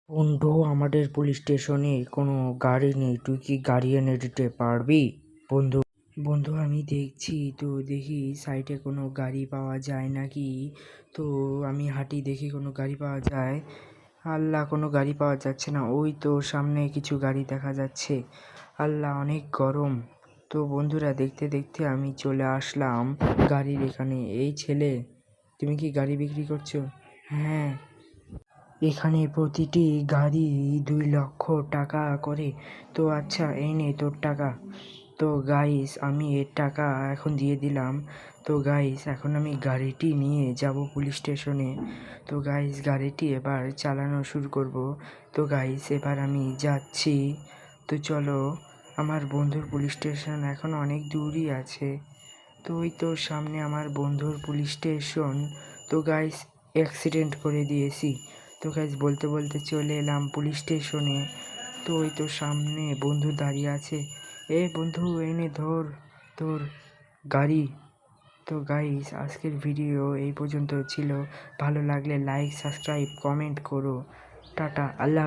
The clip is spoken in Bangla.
বন্ধু, আমাদের পুলিশ স্টেশনে কোনো গাড়ি নেই, তুই কি গাড়ি এনে দিতে পারবি? বন্ধু বন্ধু আমি দেখছি তো, দেখি সাইডে কোনো গাড়ি পাওয়া যায় নাকি। তো আমি হাঁটি, দেখি কোনো গাড়ি পাওয়া যায়। আল্লাহ, কোনো গাড়ি পাওয়া যাচ্ছে না। ওই তো সামনে কিছু গাড়ি দেখা যাচ্ছে। আল্লাহ, অনেক গরম। তো বন্ধুরা, দেখতে দেখতে আমি চলে আসলাম গাড়ির এখানে। এই ছেলে, তুমি কি গাড়ি বিক্রি করছো? হ্যাঁ, এখানে প্রতিটি গাড়ি 2 লক্ষ টাকা করে। তো আচ্ছা, এই নে তোর টাকা। তো গাইস, আমি এর টাকা এখন দিয়ে দিলাম। তো গাইস, এখন আমি গাড়িটি নিয়ে যাব পুলিশ স্টেশনে। তো গাইস, গাড়িটি এবার চালানো শুরু করব। তো গাইস, এবার আমি যাচ্ছি। তো চলো, আমার বন্ধুর পুলিশ স্টেশন এখন অনেক দূরই আছে। তো ওই তো সামনে আমার বন্ধুর পুলিশ স্টেশন। তো গাইস, অ্যাক্সিডেন্ট করে দিয়েছি। তো গাইস, বলতে বলতে চলে এলাম পুলিশ স্টেশনে। তো ওই তো সামনে বন্ধু দাঁড়িয়ে আছে। এ বন্ধু, এনে ধর তোর গাড়ি। তো গাইস, আজকের ভিডিও এই পর্যন্ত ছিল। ভালো লাগলে লাইক, সাবস্ক্রাইব, কমেন্ট করো। টাটা, আল্লাহ।